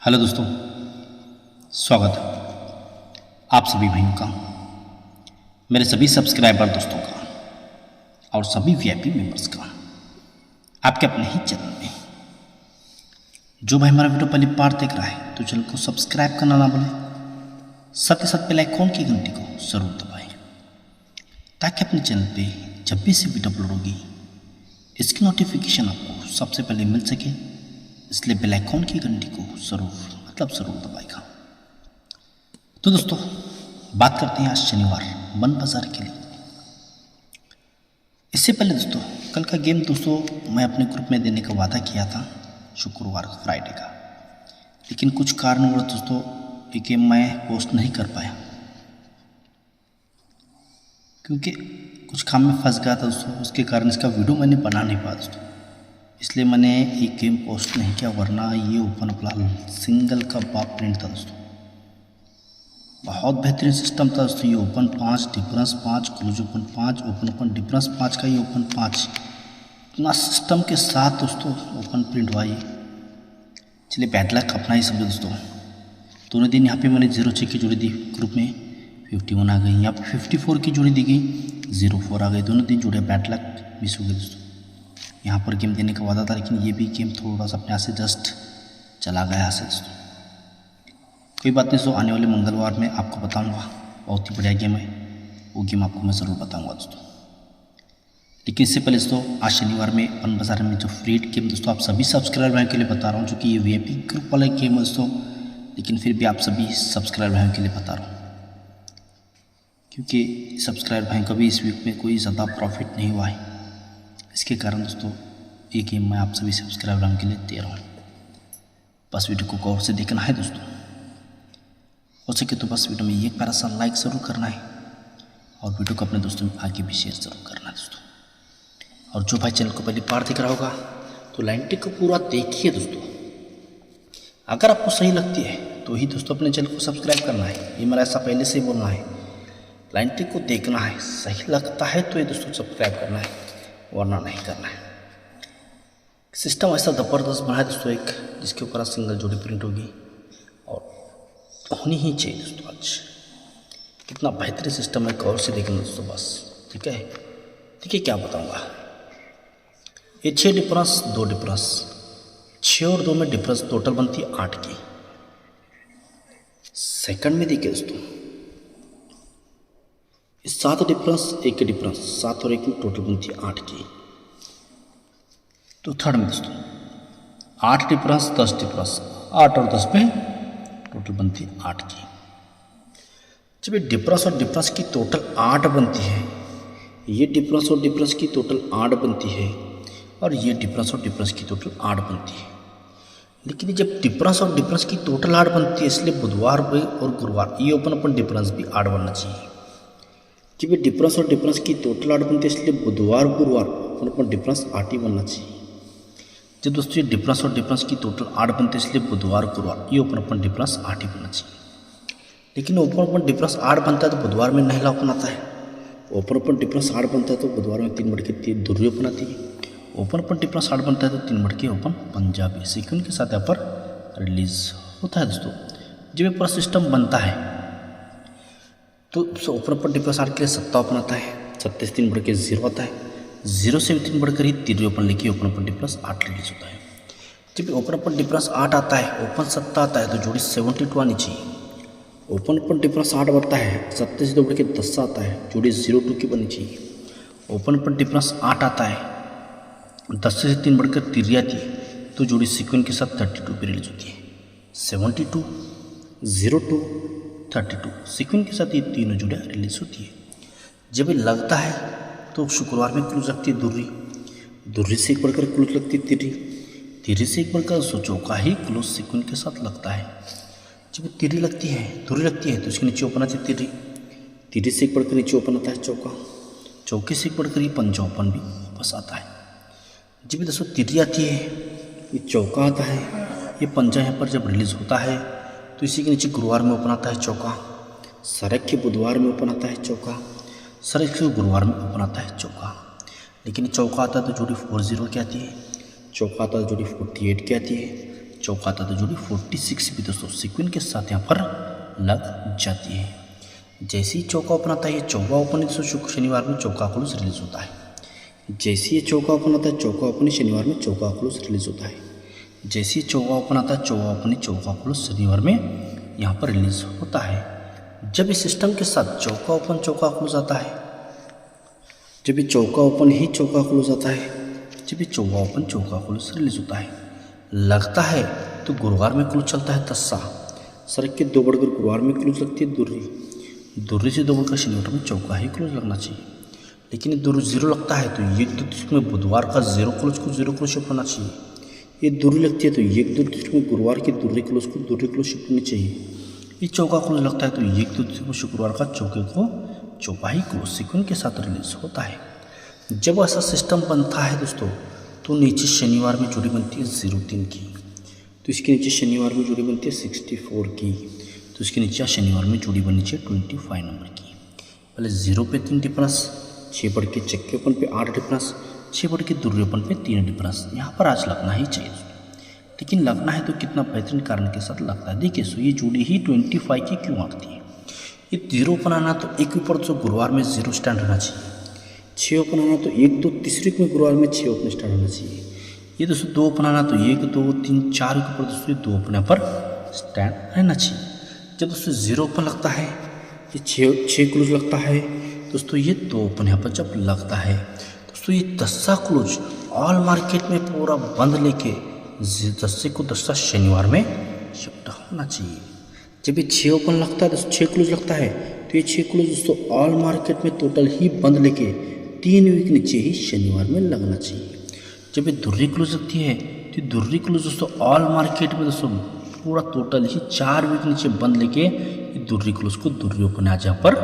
Hello दोस्तों, स्वागत है आप सभी भाइयों का, मेरे सभी सब्सक्राइबर दोस्तों का और सभी वीआईपी मेंबर्स का आपके अपने ही चैनल में। जो भाई हमारा वीडियो पहली बार देख रहा है तो चैनल को सब्सक्राइब करना ना भूलें, साथ ही साथ बेल आइकॉन की घंटी को जरूर दबाएं ताकि अपने चैनल पे जब भी से वीडियो अपलोड होगी इसकी नोटिफिकेशन आपको सबसे पहले मिल सके, इसलिए बेल आइकॉन की घंटी को जरूर दबाएगा। तो दोस्तों बात करते हैं आज शनिवार मन बाजार के लिए। इससे पहले दोस्तों कल का गेम दोस्तों मैं अपने ग्रुप में देने का वादा किया था शुक्रवार फ्राइडे का, लेकिन कुछ कारणवश दोस्तों ये गेम मैं पोस्ट नहीं कर पाया क्योंकि कुछ काम में फंस गया था दोस्तों। उसके कारण इसका वीडियो मैंने बना नहीं पाया दोस्तों, इसलिए मैंने ये गेम पोस्ट नहीं किया, वरना ये ओपन प्लान सिंगल का बाप प्रिंट था दोस्तों। बहुत बेहतरीन सिस्टम था दोस्तों। ये open 5 difference 5 close open 5 open difference 5 का ये ओपन 5 इतना सिस्टम के साथ दोस्तों ओपन प्रिंट हुआ ये। चलिए बैड लक अपना ही समझो दोस्तों। दोनों दिन यहाँ पे मैंने 0-6 की जोड़ी दी ग्रुप में, 51 आ गई, यहाँ पे 54 की जोड़ी दी गई, 0-4 आ गई। दोनों दिन जोड़े बैड लक मिस हो गए दोस्तों। यहाँ पर गेम देने का वादा था, लेकिन ये भी गेम थोड़ा सा अपने यहाँ से जस्ट चला गया यहाँ से दोस्तों। कोई बात नहीं दोस्तों, आने वाले मंगलवार में आपको बताऊंगा, बहुत ही बढ़िया गेम है, वो गेम आपको मैं ज़रूर बताऊंगा दोस्तों। लेकिन इससे पहले दोस्तों आज शनिवार में अपन बाजार में जो फ्री गेम दोस्तों आप सभी सब्सक्राइबर भाइयों के लिए बता रहा हूँ, चूँकि ये वीआईपी ग्रुप वाला गेम है दोस्तों, लेकिन फिर भी आप सभी सब्सक्राइबर भाइयों के लिए बता रहा हूँ क्योंकि सब्सक्राइबर भाइयों का भी इस वीक में कोई ज़्यादा प्रॉफिट नहीं हुआ है। इसके कारण दोस्तों ये गेम मैं आप सभी सब्सक्राइबर के लिए दे रहा हूँ। बस वीडियो को गौर से देखना है दोस्तों, हो सके तो बस वीडियो में एक प्यारा सा लाइक ज़रूर करना है और वीडियो को अपने दोस्तों में आगे भी शेयर ज़रूर करना है दोस्तों। और जो भाई चैनल को पहली बार दिख रहा होगा तो लाइन टिक को पूरा देखिए दोस्तों। अगर आपको सही लगती है तो ही दोस्तों अपने चैनल को सब्सक्राइब करना है, ये मेरा ऐसा पहले से ही बोलना है। लाइन टिक को देखना है, सही लगता है तो ये दोस्तों सब्सक्राइब करना है, वरना नहीं करना है। सिस्टम ऐसा ज़बरदस्त बना है दोस्तों एक, जिसके ऊपर सिंगल जोड़ी प्रिंट होगी और होनी ही चाहिए दोस्तों। आज कितना बेहतरीन सिस्टम है, गौर से देखेंगे दोस्तों बस। ठीक है, देखिए क्या बताऊंगा। ये 6 डिफरेंस 2 डिफरेंस, 6 और 2 में डिफरेंस टोटल बनती है 8 की। सेकंड में देखिए दोस्तों 7 डिफरेंस 1 के डिफरेंस, 7 और 1 में टोटल बनती है 8 की। तो थर्ड में दोस्तों 8 डिफरेंस 10 डिफरेंस, 8 और 10 में टोटल बनती है 8 की। जब ये डिफरेंस और डिफरेंस की टोटल 8 बनती है, ये डिफरेंस और डिफरेंस की टोटल 8 बनती है और ये डिफरेंस और डिफरेंस की टोटल 8 बनती है। लेकिन जब डिफरेंस और डिफरेंस की टोटल 8 बनती है, इसलिए बुधवार और गुरुवार ये ओपन डिफरेंस भी 8 बनना चाहिए। जब ये डिफरेंस और डिफरेंस की टोटल 8 बनती है, इसलिए बुधवार गुरुवार ओपन डिफरेंस 8 ही बनना चाहिए। जब दोस्तों ये डिफरेंस और डिफरेंस की टोटल 8 बनती है, इसलिए बुधवार गुरुवार ये ओपन डिफरेंस 8 ही बनना चाहिए। लेकिन ओपन डिफरेंस 8 बनता है तो बुधवार में नहला ओपन आता है। ओपन डिफरेंस 8 बनता है तो बुधवार में 3 मटके 3 दुर्री ओपन आती है। ओपन डिफरेंस 8 बनता है तो 3 मटके ओपन पंजाबी सीक्वेंस के साथ यहाँ पर रिलीज होता है दोस्तों। जब ये पूरा सिस्टम बनता है तो ओपन डिफरेंस 8 के लिए 7 ओपन आता है, 7 से 3 बढ़ के 0 आता है, 0 से 3 बढ़कर ही 3 ओपन लेके ओपन डिफरेंस 8 रिलीज होता है। जब ओपन डिफरेंस 8 आता है, ओपन 7 आता है तो जोड़ी 72 आनी चाहिए। ओपन डिफरेंस 8 बढ़ता है, 7 से 2 बढ़ के 10 आता है, जोड़ी 02 की बननी चाहिए। ओपन डिफरेंस 8 आता है, 10 से 3 बढ़कर 3 आती है तो जोड़ी सीक्वेंस के साथ 32 पे रिलीज होती है। 72 02 32 सीक्वेंस के साथ ये तीनों जोड़ियाँ रिलीज होती है। जब ये लगता है तो शुक्रवार में क्लूज लगती है दुर्री से एक बढ़कर क्लूज लगती है तिर्री से एक बढ़कर चौका ही क्लूज सीक्वेंस के साथ लगता है। जब दुर्री लगती है तो इसके नीचे ओपन आती है तिर्री से एक बढ़कर नीचे ओपन आता है चौके से एक बढ़कर ये पंजा ओपन भी वापस आता है। जब दोस्तों तिर्री आती है, ये चौका आता है, ये पंजा यहाँ पर जब रिलीज होता है तो इसी के नीचे गुरुवार में ओपन आता है चौका, सरक के बुधवार में ओपन आता है चौका, सरक के गुरुवार में ओपन आता है चौका। लेकिन चौका आता है तो जोड़ी 40 की आती है, चौका आता है जोड़ी 48 की आती है, चौका आता तो जोड़ी 46 भी दोस्तों सीक्वेंस के साथ यहाँ पर लग जाती है। जैसे ही चौका ओपन आता है, ये चौका ओपन दोस्तों शनिवार में चौका क्लोज रिलीज होता है। जैसे ये चौका ओपन आता है, चौका ओपन शनिवार में चौका क्लोज रिलीज होता है। जैसे ही चौका ओपन आता है, चौका क्लोज शनिवार में यहाँ पर रिलीज होता है। जब इस सिस्टम के साथ चौका ओपन चौका क्लोज आता है, जब ये चौका ओपन ही चौका क्लोज आता है, जब ये चौका ओपन चौका क्लोज रिलीज होता है, लगता है तो गुरुवार में क्लोज चलता है तस्सा, सड़क के 2 बढ़कर गुरुवार में क्लोज लगती है दुर्री से 2 बढ़कर शनिवार में चौका ही क्लोज लगना चाहिए। लेकिन दुर्री 0 लगता है तो 1-2 में बुधवार का 0 क्लोज को 0 क्लोज शिफ्ट होना चाहिए। ये दुर्री लगती है तो 1-2 में गुरुवार की दुर्री क्लोज को दुर्री क्लोज शिफ्ट होनी चाहिए। ये चौका क्लोज लगता है तो 1-2 में शुक्रवार का चौके को चौका ही क्लोज सीक्वेंस के साथ रिलीज होता है। जब ऐसा सिस्टम बनता है दोस्तों, तो नीचे शनिवार में जोड़ी बनती है 0-3 की, तो इसके नीचे शनिवार में जोड़ी बनती है 64 की, तो इसके नीचे शनिवार में जोड़ी बननी चाहिए 25 नंबर की। पहले 0 पे 3 डिफरेंस, 6 बढ़ के चक्के ओपन पे 8 डिफरेंस, 6 बढ़ के दुर्री ओपन पे 3 डिफरेंस। यहाँ पर आज लगना ही चाहिए, लेकिन लगना है तो कितना बेहतरीन कारण के साथ लगता है। देखिए सो ये जोड़ी ही 25 की क्यों आती है। ये 0 ओपन आना तो एक ऊपर तो गुरुवार में 0 स्टैंड होना चाहिए। 6 ओपन आना तो 1-2 तीसरे में गुरुवार में 6 ओपन स्टार्ट होना चाहिए। ये दोस्तों 2 ओपन आना तो 1-2-3-4 के ऊपर दोस्तों 2 ओपन पर स्टैंड रहना चाहिए। जब दोस्तों 0 ओपन लगता है, ये 6 क्लोज लगता है दोस्तों, ये 2 ओपन यहाँ पर जब लगता है दोस्तों, ये 10 क्लोज ऑल मार्केट में पूरा बंद लेके 10 को 10 शनिवार में शिफ्ट होना चाहिए। जब ये 6 ओपन लगता है दोस्तों, 6 क्लोज लगता है तो ये 6 क्लोज दोस्तों ऑल मार्केट में टोटल ही बंद लेके 3 वीक नीचे ही शनिवार में लगना चाहिए। जब ये दुर्री क्लोज लगती है तो दुर्री क्लोज दोस्तों ऑल मार्केट में दोस्तों पूरा टोटल ही 4 वीक नीचे बंद लेके दुर्री क्लोज को दुर्री ओपन आज यहाँ पर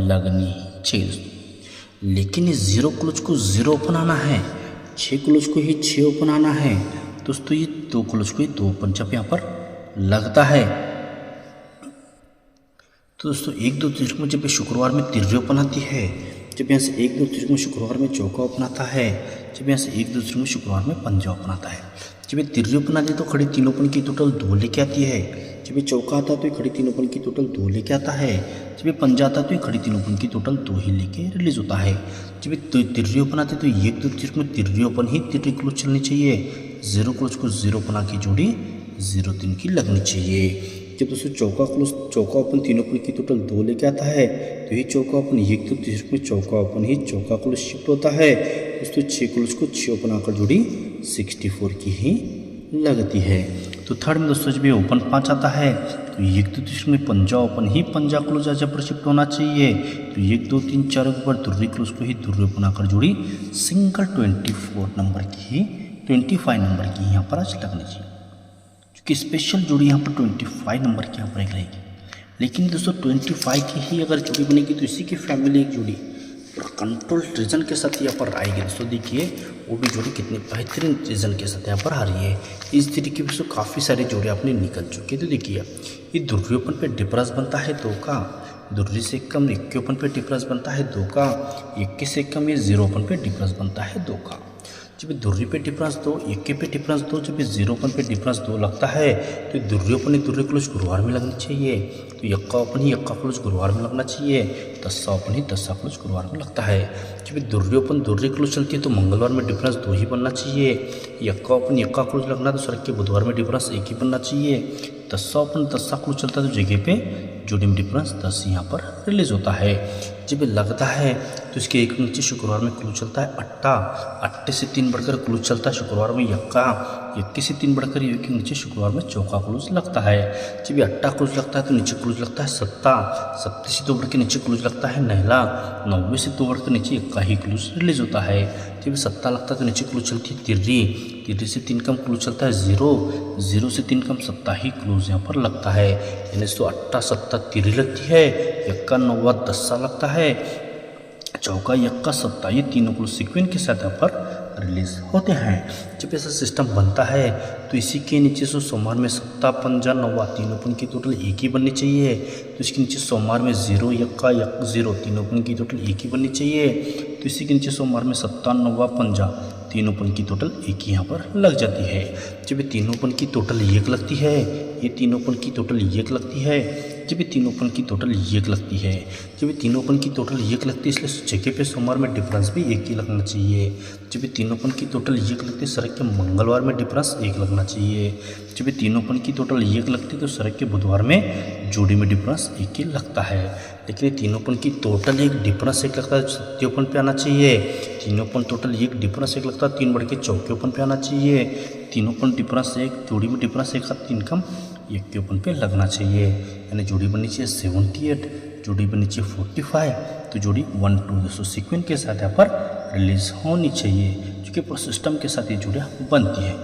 लगनी चाहिए दोस्तों। लेकिन ये 0 क्लोज को 0 ओपन आना है, 6 क्लोज को ही 6 ओपन आना है दोस्तों, ये 2 क्लोज को ही 2 ओपन जब यहाँ पर लगता है तो दोस्तों 1-2 तीसरे में जब शुक्रवार में तिर्री ओपन आती है, जब यहाँ से 1-2 तीसरे में शुक्रवार में चौका ओपन आता है, जब यहाँ से 1-2 तीसरे में शुक्रवार में पंजा ओपन आता है। जब ये तिर्री ओपन आती है तो खड़ी 3 ओपन की टोटल 2 लेके आती है। जब ये चौका आता है तो ये खड़ी 3 ओपन की टोटल 2 लेके आता है। जब ये पंजा आता है तो ये खड़ी 3 ओपन की टोटल 2 ही लेके रिलीज होता है। जब ये तिर्री ओपन आती है तो 1-2 तीसरे में तिर्री ओपन ही तिर्री क्लोज चलनी चाहिए। 0 क्लोज को 0 ओपन की जोड़ी 0-3 की लगनी चाहिए। जब दोस्तों चौका ओपन 3 ओपन की टोटल 2 लेके आता है तो ये चौका ओपन 1-2 तीसरे में चौका ओपन ही चौका क्लोज शिफ्ट होता है दोस्तों। 6 क्लोज को 6 ओपन आकर जोड़ी 64 की ही लगती है। तो थर्ड में दोस्तों जब ये ओपन 5 आता है तो 1-2 तीसरे में पंजा ओपन ही पंजा क्लोज आज पर शिफ्ट होना चाहिए। तो 1-2-3-4 के ऊपर दुर्री क्लोज को ही दुर्री ओपन आकर जोड़ी सिंगल 25 नंबर की यहाँ पर आज लगनी चाहिए, क्योंकि स्पेशल जोड़ी यहाँ पर 25 नंबर की यहाँ पर एक रहेगी। लेकिन दोस्तों 25 की ही अगर जोड़ी बनेगी तो इसी की फैमिली एक जोड़ी कंट्रोल रीजन के साथ यहाँ पर आएगी दोस्तों। देखिए वो भी जोड़ी कितने बेहतरीन रीजन के साथ यहाँ पर आ रही है। इस तरीके से काफ़ी सारी जोड़ी आपने निकल चुकी है। तो देखिए ये दुर्री ओपन पे डिफरेंस बनता है 2 का, दुर्री से कम 1 के ओपन पे डिफरेंस बनता है 2 का, 1 से कम ये 0 ओपन पे डिफरेंस बनता है 2 का। जब दुर्री पे डिफरेंस 2, 1 पे डिफरेंस 2, जब 0 ओपन पे डिफरेंस 2 लगता है तो दुर्री ओपन ही दुर्री क्लोज गुरुवार में लगनी चाहिए। तो यक्का ओपन ही यक्का क्लोज गुरुवार में लगना चाहिए। दस्सा ओपन ही दस्सा क्लोज गुरुवार में लगता है। जब दुर्री ओपन दुर्री क्लोज चलती है तो मंगलवार में डिफरेंस 2 ही बनना चाहिए। यक्का ओपन यक्का क्लोज लगना तो सड़क के बुधवार में डिफरेंस 1 ही बनना चाहिए। दस्सा ओपन दस्सा क्लोज चलता है तो जगह पे जोड़ी में डिफरेंस 10 यहाँ पर रिलीज होता है। जब लगता है तो इसके एक नीचे शुक्रवार में क्लू चलता है 8 से 3 बढ़कर क्लू चलता है शुक्रवार में यक्का, 21 से 3 बढ़कर एक के नीचे शुक्रवार में चौका क्लूज लगता है। जब ये 8 क्लूज लगता है तो नीचे क्लूज लगता है 7 से 2 बढ़ के नीचे क्लूज लगता है नहला, 9 से 2 बढ़कर नीचे यक्का ही क्लूज रिलीज होता है। जब 7 लगता है तो नीचे क्लूज चलती है तिर्री से 3 कम क्लूज चलता है 0 से 3 कम 7 ही क्लूज यहाँ पर लगता है। यानी 8 7 तिर्री लगती है, यक्का 9 10 लगता है, चौका यक्का 7 ये तीनों क्लूज सीक्वेंस के साथ यहाँ पर रिलीज होते हैं। जब ऐसा सिस्टम बनता है तो इसी के नीचे से सोमवार में 7 पंजा 9 तीनों अपन की टोटल एक ही बननी चाहिए। तो इसके नीचे सोमवार में 0 यक्का 0 तीनों अपन की टोटल एक ही बननी चाहिए। तो इसी के नीचे सोमवार में 7 9 पंजा तीनों अपन की टोटल एक ही यहाँ पर लग जाती है। जब ये तीनों अपन की टोटल एक लगती है, ये तीनों अपन की टोटल एक लगती है, जब ये तीनों अपन की टोटल एक लगती है, जब ये तीनों अपन की टोटल एक लगती है, इसलिए जगह पे सोमवार में डिफरेंस भी एक ही लगना चाहिए। जब ये तीनों अपन की टोटल एक लगती है, सड़क के मंगलवार में डिफरेंस एक लगना चाहिए। जब ये तीनों अपन की टोटल एक लगती है तो सड़क के बुधवार में जोड़ी में डिफरेंस एक ही लगता है। लेकिन ये तीनों अपन की टोटल एक डिफरेंस एक लगता है, सत्य ओपन पे आना चाहिए। तीनों अपन टोटल एक डिफरेंस एक लगता है, 3 बढ़ के चौके ओपन पे आना चाहिए। तीनों अपन डिफरेंस एक, जोड़ी में डिफरेंस एक साथ 3 कम 1 के ओपन पे लगना चाहिए। यानी जोड़ी बननी चाहिए 78, जोड़ी बननी चाहिए 45, तो जोड़ी 1 2 दोस्तों सीक्वेंस के साथ यहाँ पर रिलीज होनी चाहिए, जो कि सिस्टम के साथ ये जोड़ियाँ बनती है।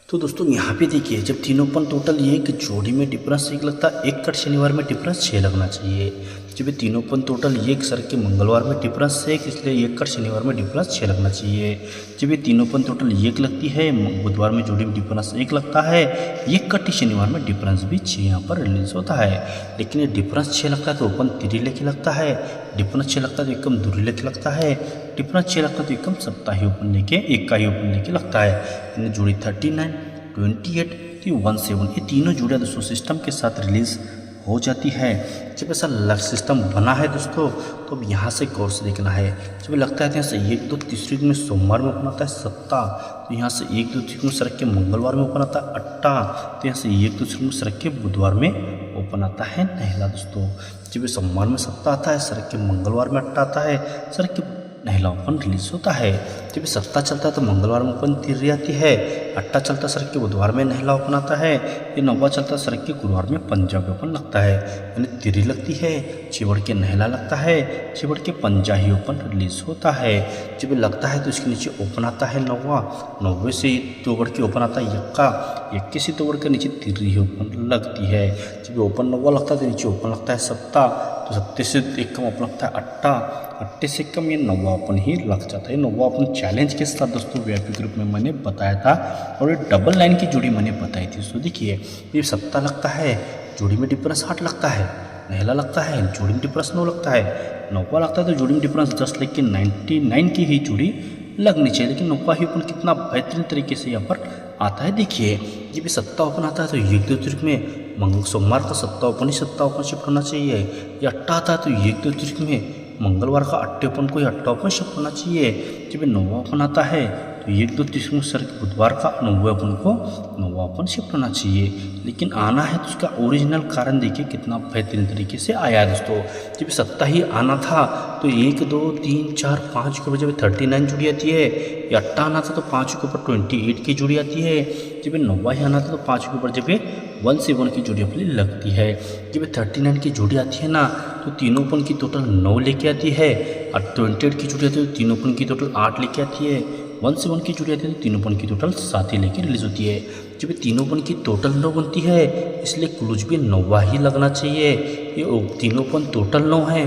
तो दोस्तों यहाँ पे देखिए, जब तीनों अपन टोटल एक, जोड़ी में डिफरेंस एक लगता है, एक कट शनिवार में डिफरेंस 6 लगना चाहिए। जब ये तीनों अपन टोटल एक, सर के मंगलवार में डिफरेंस 1, इसलिए एक कट शनिवार में डिफरेंस 6 लगना चाहिए। जब ये तीनों अपन टोटल एक लगती है, बुधवार में जोड़ी में डिफरेंस 1 लगता है, एक कट शनिवार में डिफरेंस भी 6 यहाँ पर रिलीज होता है। लेकिन ये डिफरेंस 6 लगता है तो ओपन 3 लेके लगता है, डिफरेंस 6 लगता है तो एकम दूरी लेके लगता है, डिफरेंस 6 लगता है तो एकम सप्ताह ही ओपन लेके, एक का ही ओपन लेके लगता है। यानी जोड़ी 39 28 तो 17, ये तीनों जोड़ियाँ दोस्तों सिस्टम के साथ रिलीज हो जाती है। जब ऐसा सिस्टम बना है दोस्तों, तो अब यहाँ से गौर से देखना है। जब लगता है तो यहाँ से 1 2 तीसरी में सोमवार में ओपन आता है 7, तो यहाँ से 1 2 तीसरी में सड़क के मंगलवार में ओपन आता है 8, तो यहाँ से 1 2 तीसरी में सड़क के बुधवार में ओपन आता है नहला दोस्तों। जब ये सोमवार में 7 आता है, सड़क के मंगलवार में 8 आता है, सड़क के नहला ओपन रिलीज होता है। जब ये 7 चलता है तो मंगलवार में ओपन तिर्री आती है, 8 चलता सड़क के बुधवार में नहला ओपन आता है, ये 9 चलता सड़क के गुरुवार में पंजा पे ओपन लगता है। यानी तिर्री लगती है, चिवड़ के नहला लगता है, चिवड़ के पंजा ही ओपन रिलीज होता है। जब ये लगता है तो इसके नीचे ओपन आता है 9 से तोगड़ के ओपन आता है यक्का, 21 से तोगड़ के नीचे तिर्री ही ओपन लगती है। जब ओपन 9 लगता है तो नीचे ओपन लगता है 7, तो 7 से एक कम ओपन लगता है 8 से कम ये 9 ओपन ही लग जाता है। 9 ओपन चैलेंज के साथ दोस्तों वीआईपी ग्रुप में मैंने बताया था, और ये डबल लाइन की जोड़ी मैंने बताई थी। तो देखिए ये 7 लगता है, जोड़ी में डिफरेंस 8 लगता है, नहला लगता है, जोड़ी में डिफरेंस 9 लगता है, 9 लगता है तो जोड़ी में डिफरेंस 10, लेकिन 99 की ही जोड़ी लगनी चाहिए। लेकिन 9 ही ओपन कितना बेहतरीन तरीके से यहाँ पर आता है। देखिए जब ये 7 ओपन आता है तो 1 2 तीन में सोमवार का 7 ओपन ही 7 ओपन शिफ्ट होना चाहिए। ये 8 आता है तो 1 2 तीन में मंगलवार का 8 ओपन को 8 ओपन शिफ्ट होना चाहिए। जब ये 9 ओपन आता है तो 1 2 तीन सर बुधवार का 9 ओपन को 9 ओपन शिफ्ट होना चाहिए। लेकिन आना है तो उसका ओरिजिनल कारण देखिए कितना बेहतरीन तरीके से आया है दोस्तों। जब 7 ही आना था तो 1 2 3 4 5 के ऊपर जब 39 जुड़ी आती है, या 8 आना था तो 5 के ऊपर 28 की जुड़ी आती है। जब 9 ही आना था तो 5 के ऊपर जब 1 से 1 की जोड़ी अपनी लगती है। जब 39 की जोड़ी आती है ना तो तीनों ओपन की टोटल 9 लेके आती है, और 28 की जोड़ी आती है तो तीनों ओपन की टोटल 8 लेके आती है, 1 से 1 की जोड़ी आती है तो तीनों ओपन की टोटल 7 ही लेके रिलीज होती है। जब तीनों ओपन की टोटल 9 बनती है, इसलिए क्लूज भी 9 ही लगना चाहिए। ये तीनों ओपन टोटल 9 है,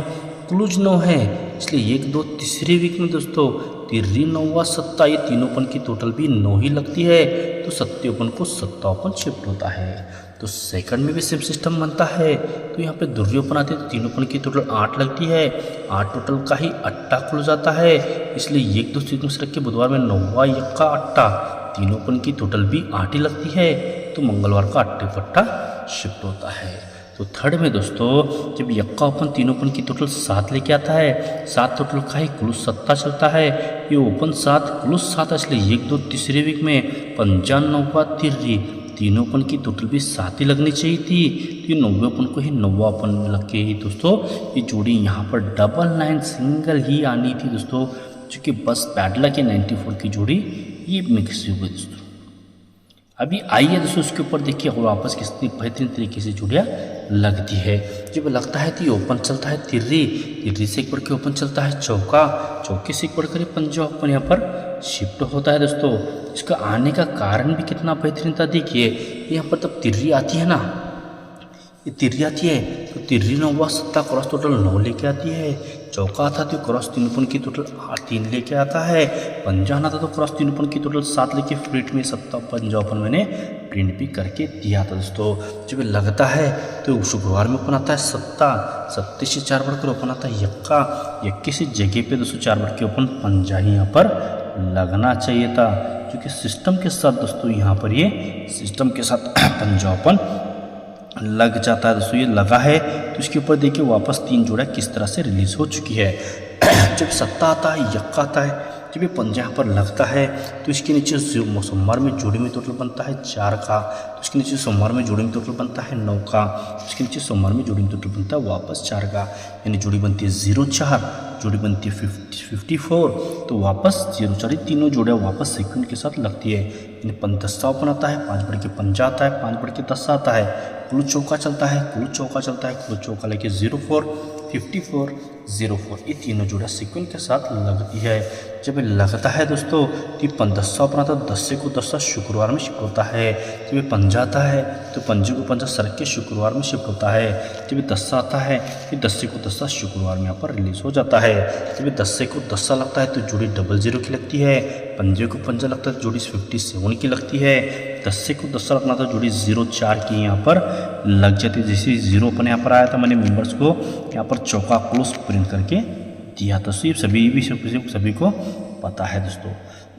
क्लूज 9 है, इसलिए 1 2 तीसरे वीक में दोस्तों तिर्री 9 7 ये तीनों ओपन की टोटल भी 9 ही लगती है, तो 7 ओपन को 7 ओपन शिफ्ट होता है। तो सेकंड में भी सेम सिस्टम बनता है। तो यहाँ पे दुर्री ओपन आती है तो तीनों ओपन की टोटल 8 लगती है, 8 टोटल का ही 8 खुल जाता है, इसलिए 1 2 तीन रख के बुधवार में 9 1 का 8 तीनों ओपन की टोटल भी 8 ही लगती है, तो मंगलवार का 8 पट्टा शिफ्ट होता है। तो थर्ड में दोस्तों जब यक्का ओपन तीनों ओपन की टोटल 7 लेके आता है, 7 टोटल का ही क्लूज 7 चलता है, ये ओपन 7 क्लूज 7 इसलिए 1 2 तीसरे वीक में 95 तिर्री तीनों ओपन की टोटल भी 7 ही लगनी चाहिए थी, तो ये 90 ओपन को ही 9 ओपन लग के ही दोस्तों ये जोड़ी यहाँ पर डबल लाइन सिंगल ही आनी थी दोस्तों, क्योंकि बस पैडला के 94 की जोड़ी ये मिक्स हुई दोस्तों। अभी आइए दोस्तों उसके ऊपर देखिए और वापस कितनी बेहतरीन तरीके से जोड़ियाँ लगती है। जब लगता है तो ये ओपन चलता है तिर्री, तिर्री से एक बढ़ के ओपन चलता है चौका, चौके से एक बढ़कर पंजा ओपन यहाँ पर शिफ्ट होता है दोस्तों। इसका आने का कारण भी कितना बेहतरीन था, देखिए यहाँ पर तब तिर्री आती है ना, ये तिर्री आती है तो तिर्री 9 7 क्रॉस टोटल 9 लेके आती है, चौका आता है तो क्रॉस तीनोपन की टोटल 3 लेके आता है, पंजा आना था तो क्रॉस तीनोपन की टोटल 7 लेके प्रिंट में 7 पंजापन मैंने प्रिंट भी करके दिया था दोस्तों। जब लगता है तो शुक्रवार में ओपन आता है सत्ता, सत्ते से 4 बढ़कर ओपन आता है यक्का, यक्के से जगह पे दोस्तों 4 बढ़ के ओपन पंजा ही यहाँ पर लगना चाहिए था, क्योंकि सिस्टम के साथ दोस्तों यहाँ पर ये सिस्टम के साथ पंजा ओपन लग जाता है दोस्तों। ये लगा है तो इसके ऊपर देखिए वापस 3 जोड़ा किस तरह से रिलीज हो चुकी है। जब सत्ता आता है यक्का आता है, जब ये पंजा यहाँ पर लगता है तो इसके नीचे सोमवार में जोड़ी में टोटल बनता है 4 का, तो इसके नीचे सोमवार में जोड़ी में टोटल बनता है 9 का, इसके नीचे सोमवार में जोड़ी में टोटल बनता है वापस 4 का, यानी जोड़ी बनती है 0-4, जोड़ी बनती है 54, तो वापस 0-4 तीनों जोड़े वापस सीक्वेंस के साथ लगती है, यानी 10 ओपन आता है, 5 बढ़ के पंजा आता है, 5 बढ़ के 10 आता है, कुल चौका चलता है, कुल चौका चलता है, कुल चौका लेके 0-4, 54, 0-4 ये तीनों जोड़ा सीक्वेंस के साथ लगती है। जब ये लगता है दोस्तों तो ये 10 ओपन आता है, 10 से को 10 शुक्रवार में शिफ्ट होता है। जब ये पंजा आता है तो पंजे को पंजा सरक के शुक्रवार में शिफ्ट होता है। जब ये 10 आता है तो 10 से को 10 शुक्रवार में यहाँ पर रिलीज हो जाता है। जब ये 10 से को 10 लगता है तो जोड़ी 00 की लगती है, पंजे को पंजा लगता है तो जोड़ी 57 की लगती है, 10 से को 10 लगना था जोड़ी 0-4 की यहाँ पर लग जाती है। जैसे 0 अपन यहाँ पर आया था मैंने मेंबर्स को यहाँ पर चौका क्लोज प्रिंट करके दिया था, ये सभी को पता है दोस्तों।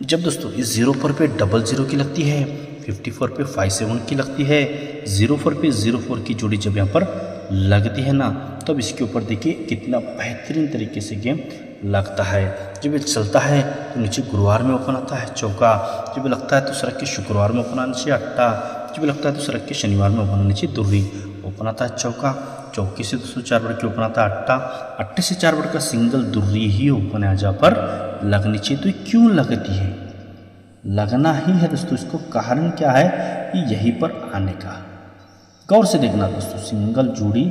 जब दोस्तों इस 0 पर पे 00 की लगती है, 54 पे 57 की लगती है, 04 पे 04 की जोड़ी जब यहाँ पर लगती है ना तब इसके ऊपर देखिए कितना बेहतरीन तरीके से गेम लगता है। जब ये चलता है तो नीचे गुरुवार में ओपन आता है चौका, जब लगता है तो सरक के शुक्रवार में ओपन आना चाहिए अट्टा, जब लगता है तो सरक के शनिवार में ओपन आना चाहिए दुर्री, ओपन आता है चौका, चौके से 204 बढ़ के ओपन आता है अट्टा, अट्टे से 4 बढ़ का सिंगल दुर्री ही ओपन है जहाँ पर लगनी चाहिए। तो ये क्यों लगती है, लगना ही है दोस्तों, इसको कारण क्या है कि यहीं पर आने का गौर से देखना दोस्तों। सिंगल जोड़ी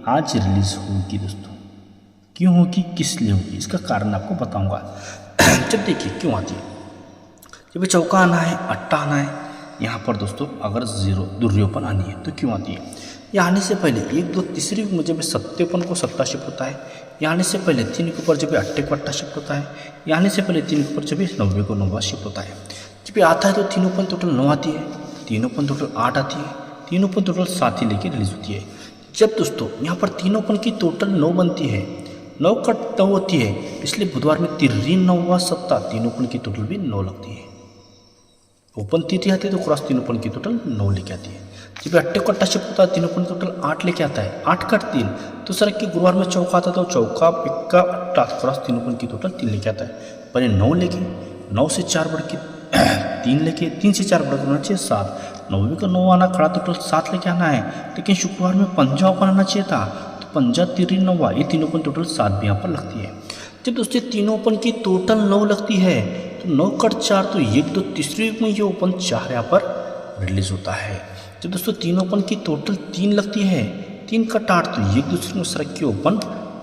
आज रिलीज होगी दोस्तों, क्यों होगी किस लिए होगी इसका कारण आपको बताऊंगा। जब देखिए क्यों आती है, जब चौका आना है अट्टा आना है यहाँ पर दोस्तों, अगर 0 दुर्री ओपन आनी है तो क्यों आती है, ये आने से पहले 1 2 तीसरी जब सत्तेपन को सत्ता शिफ्ट होता है, ये आने से पहले 3 के ऊपर जब अट्टे को अट्टा शिफ्ट होता है, ये आने से पहले 3 के ऊपर जब 90 को 9 शिफ्ट होता है। जब आता है तो 3 ओपन टोटल 9 आती है, 3 ओपन टोटल 8 आती है, 3 ओपन टोटल 7 ही लेके रिलीज होती है। जब दोस्तों यहाँ पर 3 ओपन की टोटल 9 बनती है, 9 का 9 होती है, इसलिए बुधवार में 3 9 सत्ता 3 ओपन की टोटल भी 9 लगती है। ओपन 3 आती है तो क्रॉस 3 ओपन की टोटल 9 लेके आती है। जब अट्टे को अट्टा शिफ्ट होता है 3 ओपन टोटल 8 लेके आता है, 8 का 3 तो सर के गुरुवार में चौका आता है तो चौका इक्का अट्टा क्रॉस 3 ओपन की टोटल 3 लेके आता है। पहले 9 लेके 9 से 4 बढ़ के 3 लेके 3 से 4 बढ़ करना चाहिए 7, 9 का 9 आना खड़ा टोटल 7 लेके आना है, लेकिन शुक्रवार में पंजा ओपन आना चाहिए था तो पंजा 3 9 ये 3 ओपन टोटल 7 भी यहाँ पर लगती है। जब दोस्तों 3 ओपन की टोटल 9 लगती है तो 9 कट 4 तो 1 2 तीसरी में ये ओपन 4 यहाँ पर रिलीज होता है। जब दोस्तों 3 ओपन की टोटल 3 लगती है, 3 कट 8 तो 1 दूसरे में सरक के ओपन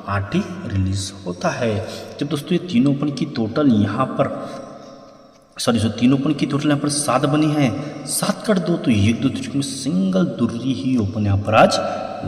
8 ही रिलीज होता है। जब दोस्तों ये 3 ओपन की टोटल यहाँ पर 3 ओपन की टोटल यहाँ पर 7 बनी है, 7 कट 2 तो 1 2 तीसरे में सिंगल दुर्री ही ओपन यहाँ पर आज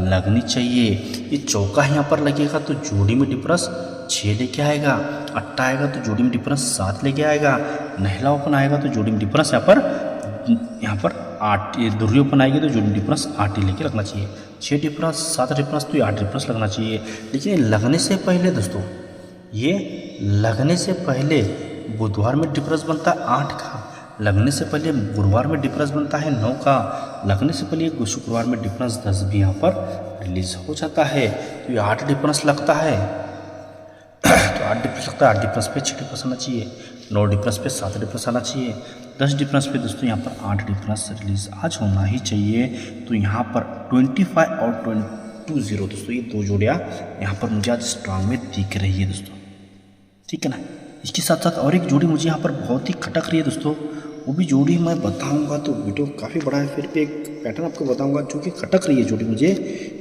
लगनी चाहिए। ये चौका यहाँ पर लगेगा तो जोड़ी में डिफरेंस 6 लेके आएगा, अट्टा आएगा तो जोड़ी में डिफरेंस 7 लेके आएगा, नहला ओपन आएगा तो जोड़ी में डिफरेंस यहाँ पर 8, ये दुर्री ओपन आएगी तो जोड़ी में डिफरेंस 8 ही लेके रखना चाहिए। 6 डिफरेंस 7 डिफरेंस तो ये 8 डिफरेंस लगना चाहिए। लेकिन लगने से पहले दोस्तों, ये लगने से पहले बुधवार में डिफरेंस बनता है 8 का, लगने से पहले गुरुवार में डिफरेंस बनता है 9 का, लगने से पहले शुक्रवार में डिफरेंस 10 भी यहाँ पर रिलीज हो जाता है। तो ये 8 डिफरेंस लगता है, तो 8 डिफरेंस लगता है, 8 डिफरेंस पे 6 डिफरेंस आना चाहिए, 9 डिफरेंस पे 7 डिफरेंस आना चाहिए, 10 डिफरेंस पे दोस्तों यहाँ पर 8 डिफरेंस रिलीज आज होना ही चाहिए। तो यहाँ पर 25 और 20 दोस्तों ये 2 जोड़ियाँ यहाँ पर मुझे आज स्ट्रांग में दिख रही है दोस्तों, ठीक है ना। इसके साथ साथ और एक जोड़ी मुझे यहाँ पर बहुत ही खटक रही है दोस्तों, वो भी जोड़ी मैं बताऊंगा तो वीडियो काफ़ी बड़ा है, फिर भी एक पैटर्न आपको बताऊंगा जो कि खटक रही है जोड़ी मुझे।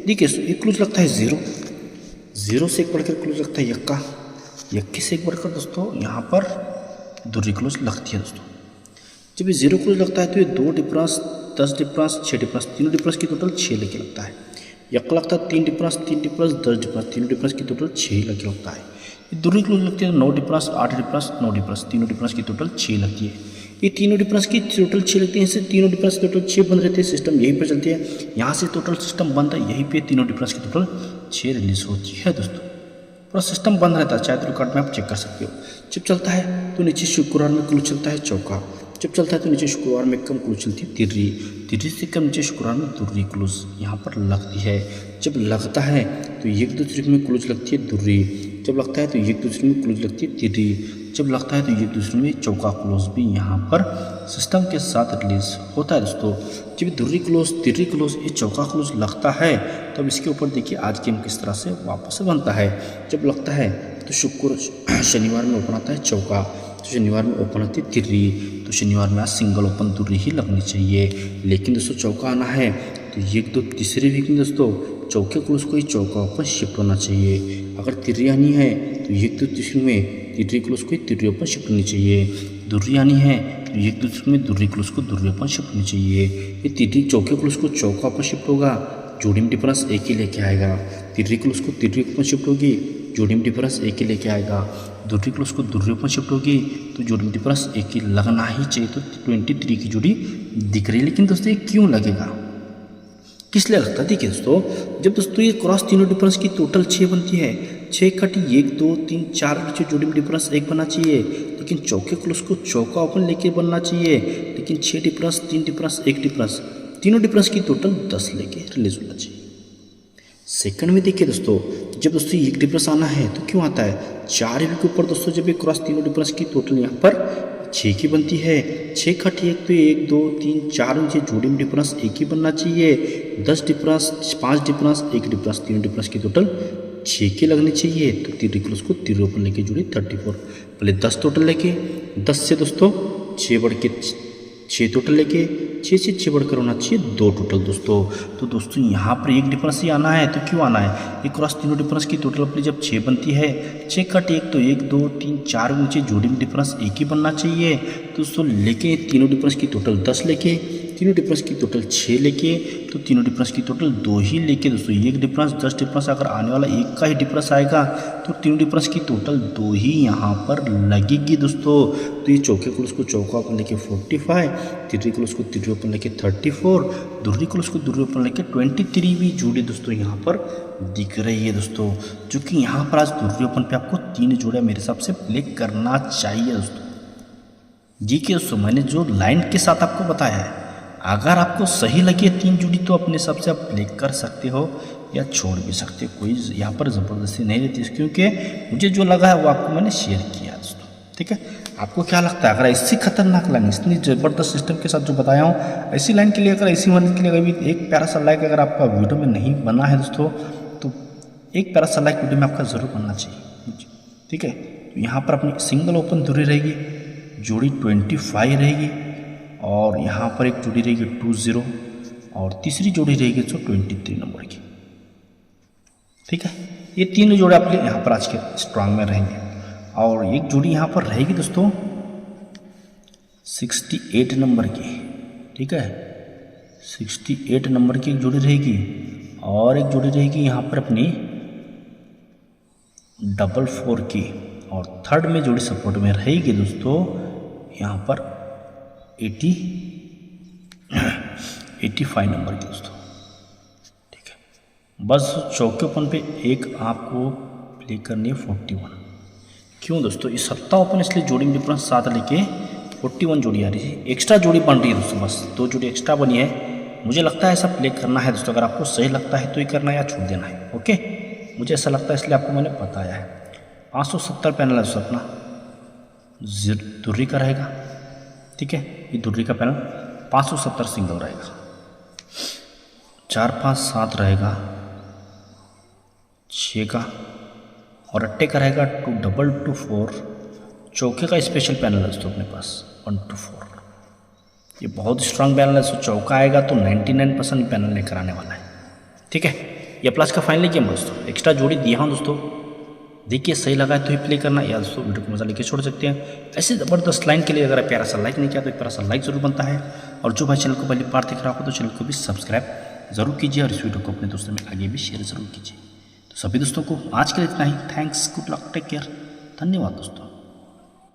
देखिए एक क्लूज लगता है 0 से एक बढ़कर क्लूज लगता है यक्का, यक्के से एक बढ़कर दोस्तों यहाँ पर दुर्री क्लूज लगती है दोस्तों। जब ये 0 क्लूज लगता है तो ये 2 डिफरेंस 10 डिफरेंस 6 डिफरेंस तीनों डिफरेंस की टोटल 6 लेके लगता है। यक्का लगता है 3 डिफरेंस 10 डिफरेंस 10 डिफरेंस तीनों डिफरेंस की टोटल 6 ही लेके लगता है। दूसरी क्लोज लगती है 9 डिफरेंस 8 डिफरेंस 9 डिफरेंस, तीनों डिफरेंस की टोटल 6 लगती है। ये तीनों डिफरेंस की टोटल 6 लगती है, इससे तीनों डिफरेंस की टोटल 6 बन रहते हैं, सिस्टम यहीं पर चलती है। यहाँ से टोटल सिस्टम बनता है, यहीं पे तीनों डिफरेंस की टोटल 6 रिलीज होती है दोस्तों। पूरा सिस्टम बंद रहता है, चाहे तो रिकॉर्ड में आप चेक कर सकते हो। जब चलता है तो नीचे शुक्रवार में क्लोज चलता है चौका, जब चलता है तो नीचे शुक्रवार में कम क्लोज चलती है तिर्री, तिर्री से कम नीचे शुक्रवार में दुर्री क्लोज यहाँ पर लगती है। जब लगता है तो एक दूसरे में क्लोज लगती है दुर्री, जब लगता है तो एक दूसरे में क्लोज लगती है तिर्री, जब लगता है तो एक दूसरे में चौका क्लोज भी यहाँ पर सिस्टम के साथ रिलीज होता है दोस्तों। जब दुर्री क्लोज तिर्री क्लोज ये चौका क्लोज लगता है तब इसके ऊपर देखिए आज गेम किस तरह से वापस बनता है। जब लगता है तो शुक्र शनिवार में ओपन आता है चौका, तो शनिवार में ओपन आती है तिर्री, तो शनिवार में आज सिंगल ओपन दुर्री ही लगनी चाहिए। लेकिन दोस्तों चौका आना है तो एक दो तीसरे वीक में दोस्तों चौके क्लोज को ही चौका ओपन शिफ्ट होना चाहिए। अगर तिर्री आनी है तो एक दो तीसरे में तिर्री क्लोज को ही तिर्री ओपन शिफ्ट होनी चाहिए। दुर्री आनी है तो एक दूसरे में दुर्री क्लोज को दुर्री ओपन शिफ्ट होनी चाहिए। ये तिर्री चौके क्लोज को चौका ओपन शिफ्ट होगा, जोड़ी में डिफरेंस एक ही लेके आएगा। तिर्री क्लोज को तिर्री ओपन शिफ्ट होगी, जोड़ी में डिफरेंस एक ही लेके आएगा। दुर्री क्लोज को दुर्री ओपन शिफ्ट होगी तो जोड़ी में डिफरेंस एक ही लगना ही चाहिए। तो 23 की जोड़ी दिख रही है, लेकिन दोस्तों ये क्यों लगेगा, किस लिए लगता है? देखिए दोस्तों, जब दोस्तों ये क्रॉस तीनों डिफरेंस की टोटल 6 बनती है, 6 कटी 1 2 3 4 नीचे जोड़ी में डिफरेंस 1 बनना चाहिए, लेकिन चौके क्लोज को चौका ओपन लेके बनना चाहिए। लेकिन 6 डिफरेंस 3 डिफरेंस 1 डिफरेंस, तीनों डिफरेंस की टोटल 10 लेके रिलीज होना चाहिए। सेकंड में देखिए दोस्तों, जब दोस्तों एक डिफरेंस आना है तो क्यों आता है? 4 के ऊपर दोस्तों जब ये क्रॉस तीनों डिफरेंस की टोटल यहाँ पर 6 की बनती है, 6 खटी 1 तो 1 2 3 4 नीचे जोड़ी में डिफरेंस एक ही बनना चाहिए। 10 डिफरेंस 5 डिफरेंस 1 डिफरेंस, तीनों डिफरेंस की टोटल 6 की लगनी चाहिए। तो तिर्री क्लोज को तिर्री ओपन लेके जोड़ी 34, पहले 10 टोटल लेके 10 से दोस्तों 6 बढ़ के 6 टोटल लेके 6 से 6 बढ़कर होना चाहिए 2 टोटल दोस्तों। तो दोस्तों यहाँ पर एक डिफरेंस ही आना है, तो क्यों आना है? ये क्रॉस तीनों डिफरेंस की टोटल अपनी जब 6 बनती है, 6 कट 1 तो 1 2 3 4 नीचे जोड़ी में डिफरेंस एक ही बनना चाहिए। तो दोस्तों लेके तीनों डिफरेंस की टोटल 10 लेके, तीनों डिफरेंस की टोटल 6 लेके, तो तीनों डिफरेंस की टोटल 2 ही लेके दोस्तों एक डिफरेंस 10 डिफरेंस, अगर आने वाला एक का ही डिफरेंस आएगा तो तीनों डिफरेंस की टोटल 2 ही यहाँ पर लगेगी दोस्तों। तो ये चौके क्लोज को चौका ओपन लेके 45, तिर्री क्लोज को तिर्री ओपन लेके 34, दुर्री क्लोज को दुर्री ओपन लेके 23 जोड़ी दोस्तों यहाँ पर दिख रही है दोस्तों। जो कि यहाँ पर आज दुर्री ओपन पे आपको 3 जोड़ियाँ मेरे हिसाब से प्ले करना चाहिए दोस्तों। जी के दोस्तों, मैंने जो लाइन के साथ आपको बताया है, अगर आपको सही लगे 3 जोड़ी तो अपने हिसाब से आप प्ले कर सकते हो या छोड़ भी सकते हो, कोई यहाँ पर ज़बरदस्ती नहीं रहती, क्योंकि मुझे जो लगा है वो आपको मैंने शेयर किया दोस्तों। ठीक है, आपको क्या लगता है? अगर ऐसी खतरनाक लाइन, इतनी ज़बरदस्त सिस्टम के साथ जो बताया हूँ, ऐसी लाइन के लिए, अगर ऐसी होने के लिए अभी एक प्यारा सा लाइक अगर आपका वीडियो में नहीं बना है दोस्तों, तो एक प्यारा सा लाइक वीडियो में आपका ज़रूर बनना चाहिए। ठीक है, तो यहाँ पर अपनी सिंगल ओपन दूरी रहेगी, जोड़ी 25 रहेगी, और यहाँ पर एक जोड़ी रहेगी 20, और तीसरी जोड़ी रहेगी जो 23 नंबर की। ठीक है, ये तीनों जोड़े आपके यहाँ पर आज के स्ट्रांग में रहेंगे। और एक जोड़ी यहाँ पर रहेगी दोस्तों 68 नंबर की। ठीक है, 68 नंबर की एक जोड़ी रहेगी, और एक जोड़ी रहेगी यहाँ पर अपनी 44 की, और थर्ड में जोड़ी सपोर्ट में रहेगी दोस्तों यहाँ पर 85 नंबर की दोस्तों। ठीक है, बस चौकेपन पे एक आपको प्ले करनी है 41। क्यों दोस्तों? इस 7 ओपन इसलिए जोड़ी में डिफरेंस 7 लेके 41 जोड़ी आ रही है, एक्स्ट्रा जोड़ी बन रही है दोस्तों, बस 2 जोड़ी एक्स्ट्रा बनी है। मुझे लगता है ऐसा प्ले करना है दोस्तों, अगर आपको सही लगता है तो ही करना है या छोड़ देना है। ओके, मुझे ऐसा लगता है इसलिए आपको मैंने बताया है। 570 पैनल है दोस्तों अपना, दुर्री का रहेगा। ठीक है, ये दुर्री का पैनल 570 सिंगल रहेगा, 4 5 7 रहेगा 6 का, और अट्टे का रहेगा 2 डबल 2 4। चौके का स्पेशल पैनल है दोस्तों अपने पास 1 2 4। ये बहुत स्ट्रांग पैनल है, चौका आएगा तो 99% पैनल लेकर आने वाला है। ठीक है, ये प्लस का फाइनल गेम दोस्तों, एक्स्ट्रा जोड़ी दिया हूँ दोस्तों। देखिए सही लगा है तो ही प्ले करना, या दोस्तों वीडियो को मजा लेके छोड़ सकते हैं। ऐसे ज़बरदस्त लाइन के लिए अगर प्यारा सा लाइक नहीं किया तो एक प्यारा सा लाइक जरूर बनता है, और जो भाई चैनल को पहली बार देख रहा हो तो चैनल को भी सब्सक्राइब जरूर कीजिए, और इस वीडियो को अपने दोस्तों में आगे भी शेयर जरूर कीजिए। तो सभी दोस्तों को आज के लिए इतना ही। Thanks, good luck, take care. धन्यवाद दोस्तों।